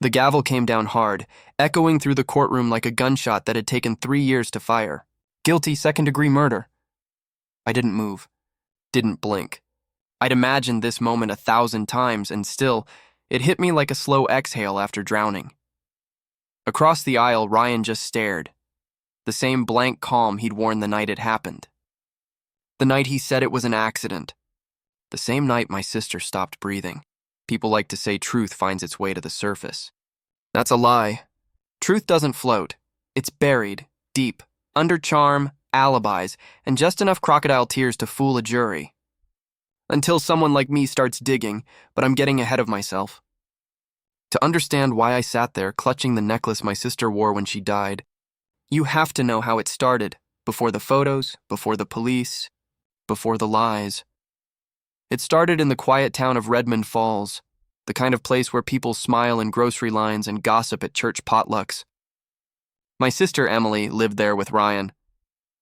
The gavel came down hard, echoing through the courtroom like a gunshot that had taken 3 years to fire. Guilty second-degree murder. I didn't move, didn't blink. I'd imagined this moment 1,000 times, and still, it hit me like a slow exhale after drowning. Across the aisle, Ryan just stared, the same blank calm he'd worn the night it happened. The night he said it was an accident. The same night my sister stopped breathing. People like to say truth finds its way to the surface. That's a lie. Truth doesn't float. It's buried, deep, under charm, alibis, and just enough crocodile tears to fool a jury. Until someone like me starts digging, but I'm getting ahead of myself. To understand why I sat there clutching the necklace my sister wore when she died, you have to know how it started, before the photos, before the police, before the lies. It started in the quiet town of Redmond Falls, the kind of place where people smile in grocery lines and gossip at church potlucks. My sister Emily lived there with Ryan.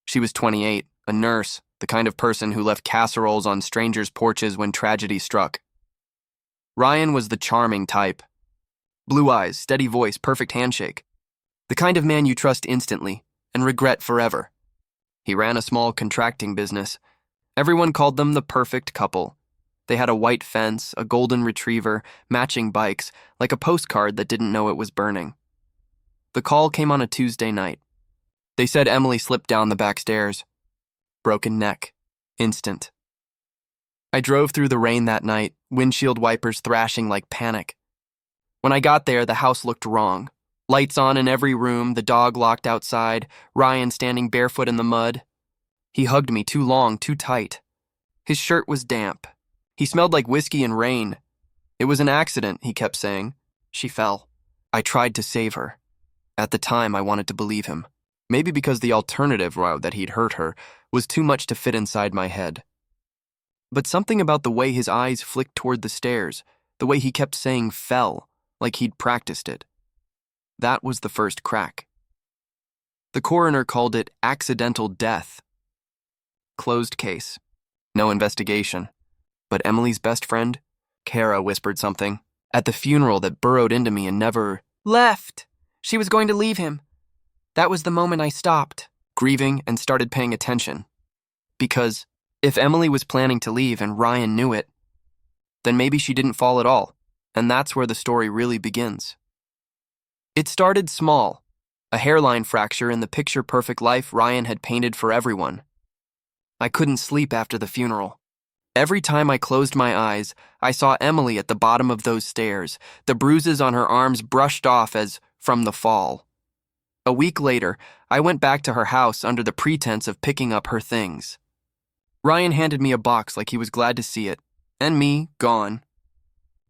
She was 28, a nurse, the kind of person who left casseroles on strangers' porches when tragedy struck. Ryan was the charming type. Blue eyes, steady voice, perfect handshake. The kind of man you trust instantly and regret forever. He ran a small contracting business. Everyone called them the perfect couple. They had a white fence, a golden retriever, matching bikes, like a postcard that didn't know it was burning. The call came on a Tuesday night. They said Emily slipped down the back stairs. Broken neck. Instant. I drove through the rain that night, windshield wipers thrashing like panic. When I got there, the house looked wrong. Lights on in every room, the dog locked outside, Ryan standing barefoot in the mud. He hugged me too long, too tight. His shirt was damp. He smelled like whiskey and rain. It was an accident, he kept saying. She fell. I tried to save her. At the time, I wanted to believe him. Maybe because the alternative route that he'd hurt her was too much to fit inside my head. But something about the way his eyes flicked toward the stairs, the way he kept saying fell, like he'd practiced it. That was the first crack. The coroner called it accidental death. Closed case. No investigation. But Emily's best friend, Kara, whispered something at the funeral that burrowed into me and never left. She was going to leave him. That was the moment I stopped grieving and started paying attention. Because if Emily was planning to leave and Ryan knew it, then maybe she didn't fall at all, and that's where the story really begins. It started small, a hairline fracture in the picture-perfect life Ryan had painted for everyone. I couldn't sleep after the funeral. Every time I closed my eyes, I saw Emily at the bottom of those stairs, the bruises on her arms brushed off as from the fall. A week later, I went back to her house under the pretense of picking up her things. Ryan handed me a box like he was glad to see it, and me, gone.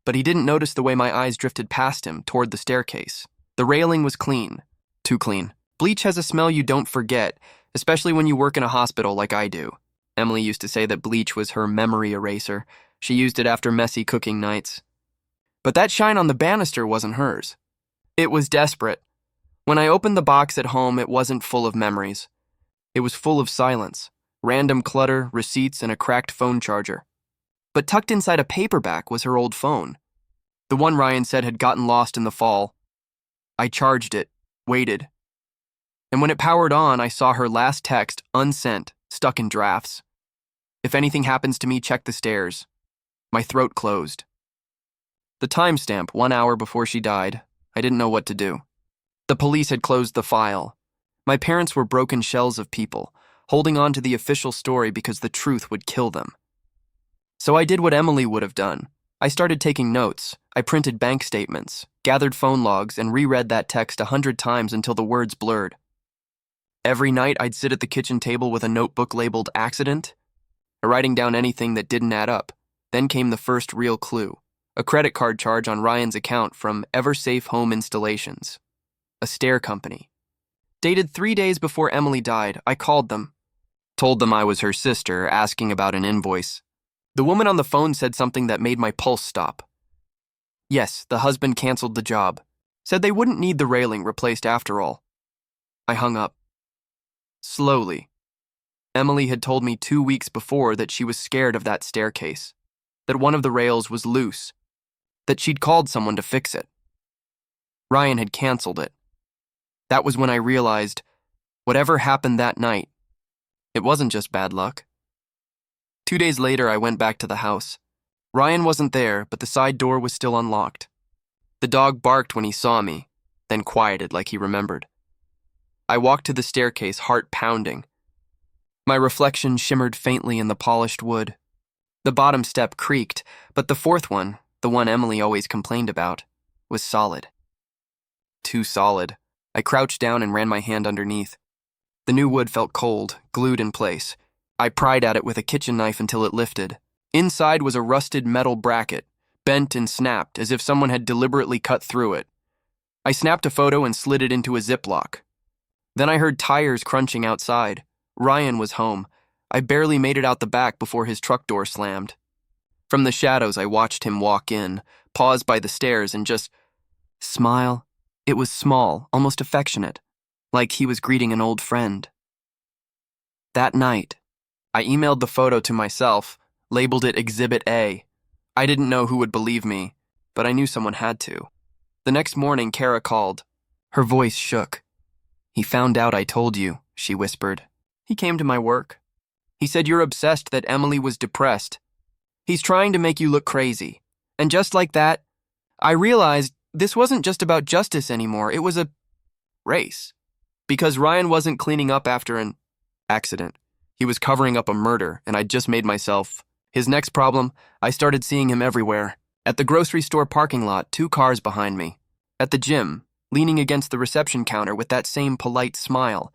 But he didn't notice the way my eyes drifted past him toward the staircase. The railing was clean. Too clean. Bleach has a smell you don't forget, especially when you work in a hospital like I do. Emily used to say that bleach was her memory eraser. She used it after messy cooking nights. But that shine on the banister wasn't hers. It was desperate. When I opened the box at home, it wasn't full of memories. It was full of silence, random clutter, receipts, and a cracked phone charger. But tucked inside a paperback was her old phone. The one Ryan said had gotten lost in the fall. I charged it, waited. And when it powered on, I saw her last text, unsent, stuck in drafts. If anything happens to me, check the stairs. My throat closed. The timestamp, 1 hour before she died. I didn't know what to do. The police had closed the file. My parents were broken shells of people, holding on to the official story because the truth would kill them. So I did what Emily would have done. I started taking notes. I printed bank statements, gathered phone logs, and reread that text 100 times until the words blurred. Every night, I'd sit at the kitchen table with a notebook labeled accident, writing down anything that didn't add up. Then came the first real clue, a credit card charge on Ryan's account from EverSafe Home Installations, a stair company. Dated 3 days before Emily died, I called them. Told them I was her sister, asking about an invoice. The woman on the phone said something that made my pulse stop. Yes, the husband canceled the job. Said they wouldn't need the railing replaced after all. I hung up. Slowly. Emily had told me 2 weeks before that she was scared of that staircase, that one of the rails was loose, that she'd called someone to fix it. Ryan had canceled it. That was when I realized whatever happened that night, it wasn't just bad luck. 2 days later, I went back to the house. Ryan wasn't there, but the side door was still unlocked. The dog barked when he saw me, then quieted like he remembered. I walked to the staircase, heart pounding. My reflection shimmered faintly in the polished wood. The bottom step creaked, but the fourth one, the one Emily always complained about, was solid. Too solid. I crouched down and ran my hand underneath. The new wood felt cold, glued in place. I pried at it with a kitchen knife until it lifted. Inside was a rusted metal bracket, bent and snapped as if someone had deliberately cut through it. I snapped a photo and slid it into a Ziploc. Then I heard tires crunching outside. Ryan was home. I barely made it out the back before his truck door slammed. From the shadows, I watched him walk in, pause by the stairs, and just smile. It was small, almost affectionate, like he was greeting an old friend. That night, I emailed the photo to myself, labeled it Exhibit A. I didn't know who would believe me, but I knew someone had to. The next morning, Kara called. Her voice shook. "He found out I told you," she whispered. "He came to my work. He said you're obsessed that Emily was depressed. He's trying to make you look crazy." And just like that, I realized this wasn't just about justice anymore. It was a race. Because Ryan wasn't cleaning up after an accident. He was covering up a murder, and I'd just made myself his next problem. I started seeing him everywhere. At the grocery store parking lot, 2 cars behind me. At the gym, leaning against the reception counter with that same polite smile.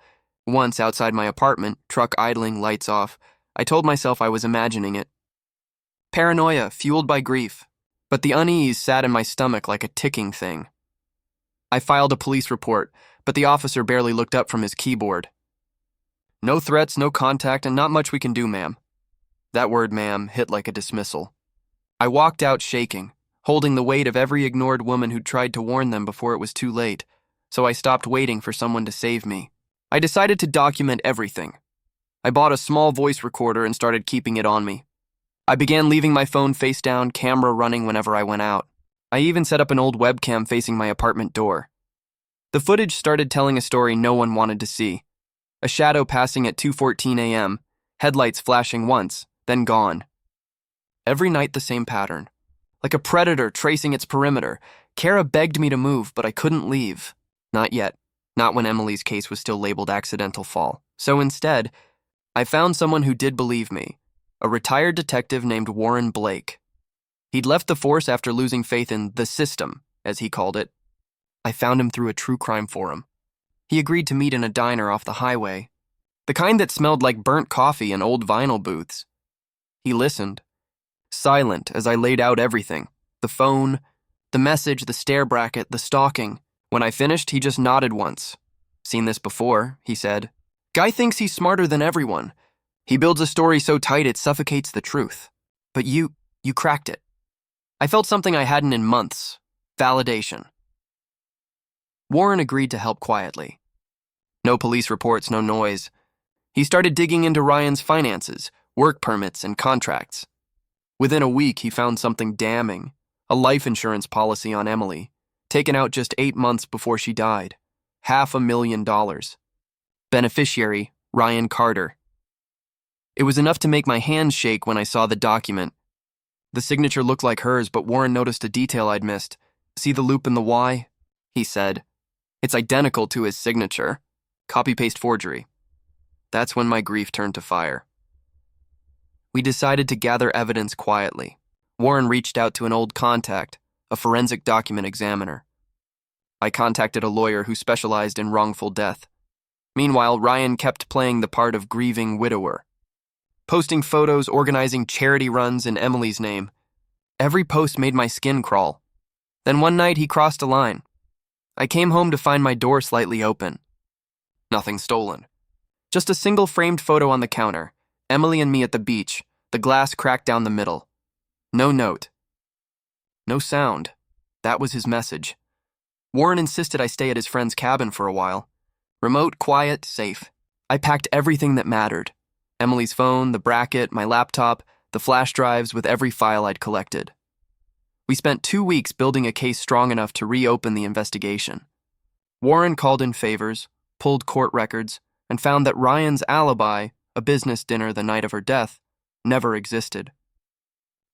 Once outside my apartment, truck idling, lights off, I told myself I was imagining it. Paranoia, fueled by grief. But the unease sat in my stomach like a ticking thing. I filed a police report, but the officer barely looked up from his keyboard. "No threats, no contact, and not much we can do, ma'am." That word, ma'am, hit like a dismissal. I walked out shaking, holding the weight of every ignored woman who'd tried to warn them before it was too late, so I stopped waiting for someone to save me. I decided to document everything. I bought a small voice recorder and started keeping it on me. I began leaving my phone face down, camera running whenever I went out. I even set up an old webcam facing my apartment door. The footage started telling a story no one wanted to see. A shadow passing at 2:14 a.m., headlights flashing once, then gone. Every night the same pattern. Like a predator tracing its perimeter, Kara begged me to move, but I couldn't leave. Not yet. Not when Emily's case was still labeled accidental fall. So instead, I found someone who did believe me. A retired detective named Warren Blake. He'd left the force after losing faith in the system, as he called it. I found him through a true crime forum. He agreed to meet in a diner off the highway, the kind that smelled like burnt coffee and old vinyl booths. He listened, silent as I laid out everything, the phone, the message, the stair bracket, the stalking. When I finished, he just nodded once. "Seen this before," he said. "Guy thinks he's smarter than everyone. He builds a story so tight it suffocates the truth. But you cracked it." I felt something I hadn't in months. Validation. Warren agreed to help quietly. No police reports, no noise. He started digging into Ryan's finances, work permits, and contracts. Within a week, he found something damning. A life insurance policy on Emily, taken out just 8 months before she died. $500,000. Beneficiary, Ryan Carter. It was enough to make my hands shake when I saw the document. The signature looked like hers, but Warren noticed a detail I'd missed. "See the loop in the Y?" he said. "It's identical to his signature. Copy-paste forgery." That's when my grief turned to fire. We decided to gather evidence quietly. Warren reached out to an old contact, a forensic document examiner. I contacted a lawyer who specialized in wrongful death. Meanwhile, Ryan kept playing the part of grieving widower, posting photos, organizing charity runs in Emily's name. Every post made my skin crawl. Then one night he crossed a line. I came home to find my door slightly open. Nothing stolen. Just a single framed photo on the counter. Emily and me at the beach, the glass cracked down the middle. No note. No sound. That was his message. Warren insisted I stay at his friend's cabin for a while. Remote, quiet, safe. I packed everything that mattered. Emily's phone, the bracket, my laptop, the flash drives with every file I'd collected. We spent 2 weeks building a case strong enough to reopen the investigation. Warren called in favors, pulled court records, and found that Ryan's alibi, a business dinner the night of her death, never existed.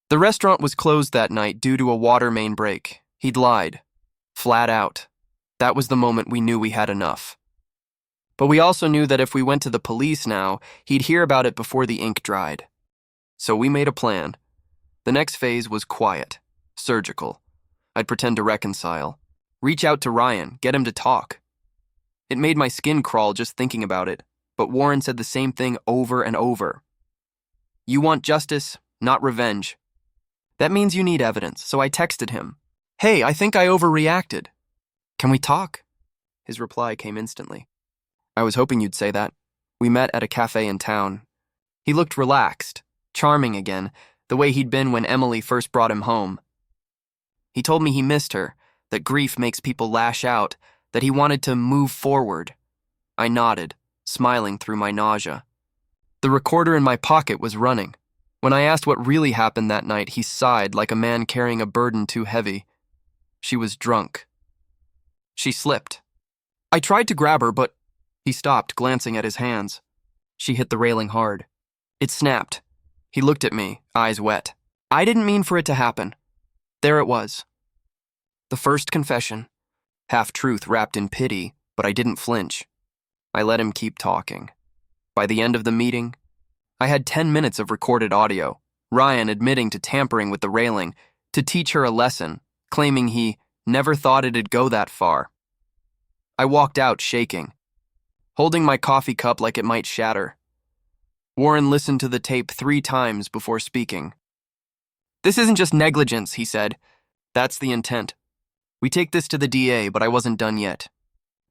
The restaurant was closed that night due to a water main break. He'd lied. Flat out. That was the moment we knew we had enough. But we also knew that if we went to the police now, he'd hear about it before the ink dried. So we made a plan. The next phase was quiet, surgical. I'd pretend to reconcile. Reach out to Ryan, get him to talk. It made my skin crawl just thinking about it, but Warren said the same thing over and over. You want justice, not revenge. That means you need evidence, so I texted him. Hey, I think I overreacted. Can we talk? His reply came instantly. I was hoping you'd say that. We met at a cafe in town. He looked relaxed, charming again, the way he'd been when Emily first brought him home. He told me he missed her, that grief makes people lash out, that he wanted to move forward. I nodded, smiling through my nausea. The recorder in my pocket was running. When I asked what really happened that night, he sighed like a man carrying a burden too heavy. She was drunk. She slipped. I tried to grab her, but he stopped, glancing at his hands. She hit the railing hard. It snapped. He looked at me, eyes wet. I didn't mean for it to happen. There it was. The first confession. Half-truth wrapped in pity, but I didn't flinch. I let him keep talking. By the end of the meeting, I had 10 minutes of recorded audio, Ryan admitting to tampering with the railing, to teach her a lesson, claiming he never thought it'd go that far. I walked out shaking, holding my coffee cup like it might shatter. Warren listened to the tape 3 times before speaking. This isn't just negligence, he said. That's the intent. We take this to the DA, but I wasn't done yet.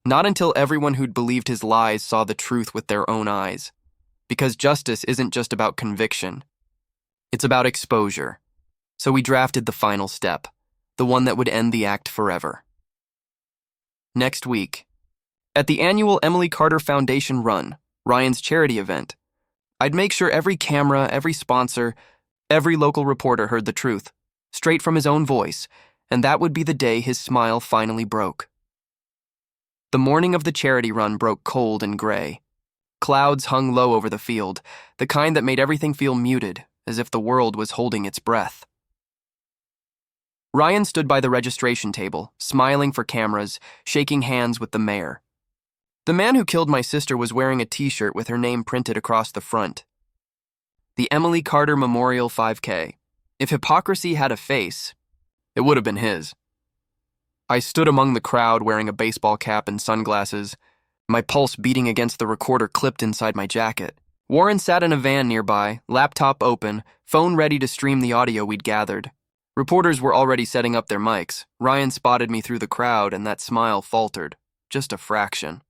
Not until everyone who'd believed his lies saw the truth with their own eyes. Because justice isn't just about conviction. It's about exposure. So we drafted the final step, the one that would end the act forever. Next week, at the annual Emily Carter Foundation Run, Ryan's charity event, I'd make sure every camera, every sponsor, every local reporter heard the truth, straight from his own voice, and that would be the day his smile finally broke. The morning of the charity run broke cold and gray. Clouds hung low over the field, the kind that made everything feel muted, as if the world was holding its breath. Ryan stood by the registration table, smiling for cameras, shaking hands with the mayor. The man who killed my sister was wearing a t-shirt with her name printed across the front. The Emily Carter Memorial 5K. If hypocrisy had a face, it would have been his. I stood among the crowd wearing a baseball cap and sunglasses, my pulse beating against the recorder clipped inside my jacket. Warren sat in a van nearby, laptop open, phone ready to stream the audio we'd gathered. Reporters were already setting up their mics. Ryan spotted me through the crowd, and that smile faltered, just a fraction.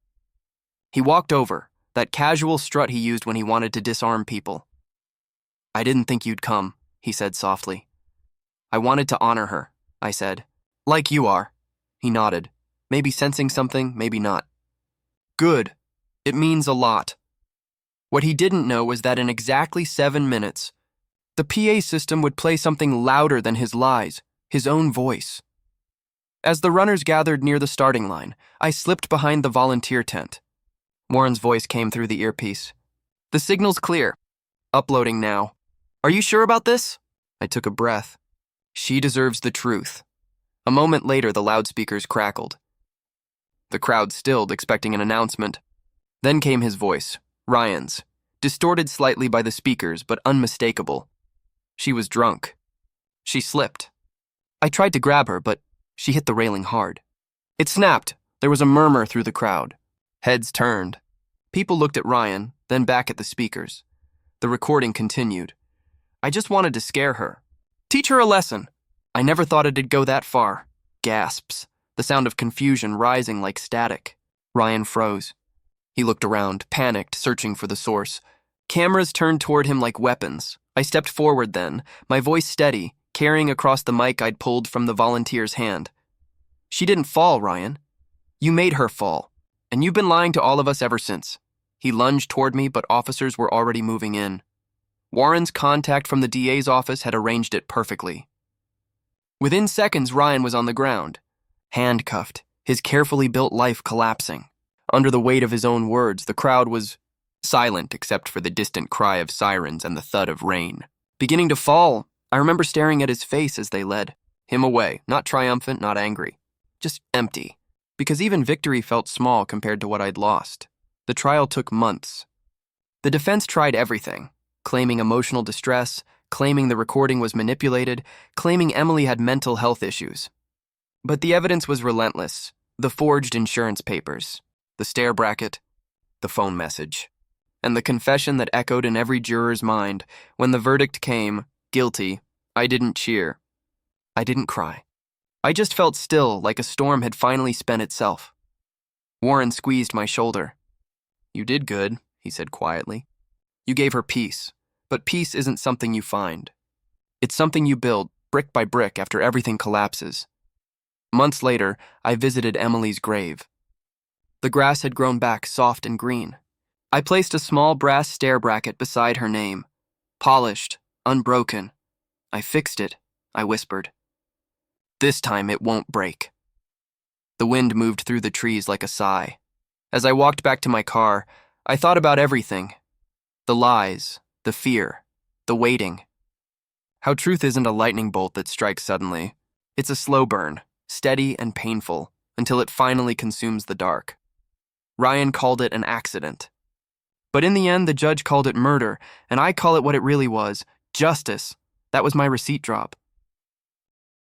He walked over, that casual strut he used when he wanted to disarm people. I didn't think you'd come, he said softly. I wanted to honor her, I said. Like you are. He nodded, maybe sensing something, maybe not. Good. It means a lot. What he didn't know was that in exactly 7 minutes, the PA system would play something louder than his lies, his own voice. As the runners gathered near the starting line, I slipped behind the volunteer tent. Warren's voice came through the earpiece. The signal's clear. Uploading now. Are you sure about this? I took a breath. She deserves the truth. A moment later, the loudspeakers crackled. The crowd stilled, expecting an announcement. Then came his voice, Ryan's, distorted slightly by the speakers, but unmistakable. She was drunk. She slipped. I tried to grab her, but she hit the railing hard. It snapped. There was a murmur through the crowd. Heads turned. People looked at Ryan, then back at the speakers. The recording continued. I just wanted to scare her. Teach her a lesson. I never thought it'd go that far. Gasps. The sound of confusion rising like static. Ryan froze. He looked around, panicked, searching for the source. Cameras turned toward him like weapons. I stepped forward then, my voice steady, carrying across the mic I'd pulled from the volunteer's hand. She didn't fall, Ryan. You made her fall, and you've been lying to all of us ever since. He lunged toward me, but officers were already moving in. Warren's contact from the DA's office had arranged it perfectly. Within seconds, Ryan was on the ground, handcuffed, his carefully built life collapsing. Under the weight of his own words, the crowd was silent except for the distant cry of sirens and the thud of rain. Beginning to fall, I remember staring at his face as they led him away, not triumphant, not angry, just empty, because even victory felt small compared to what I'd lost. The trial took months. The defense tried everything, claiming emotional distress, claiming the recording was manipulated, claiming Emily had mental health issues. But the evidence was relentless. The forged insurance papers, the stair bracket, the phone message, and the confession that echoed in every juror's mind. When the verdict came, guilty, I didn't cheer. I didn't cry. I just felt still, like a storm had finally spent itself. Warren squeezed my shoulder. "You did good," he said quietly. "You gave her peace, but peace isn't something you find. It's something you build, brick by brick, after everything collapses." Months later, I visited Emily's grave. The grass had grown back soft and green. I placed a small brass stair bracket beside her name. Polished, unbroken. "I fixed it," I whispered. "This time it won't break." The wind moved through the trees like a sigh. As I walked back to my car, I thought about everything. The lies, the fear, the waiting. How truth isn't a lightning bolt that strikes suddenly. It's a slow burn, steady and painful, until it finally consumes the dark. Ryan called it an accident. But in the end, the judge called it murder, and I call it what it really was, justice. That was my receipt drop.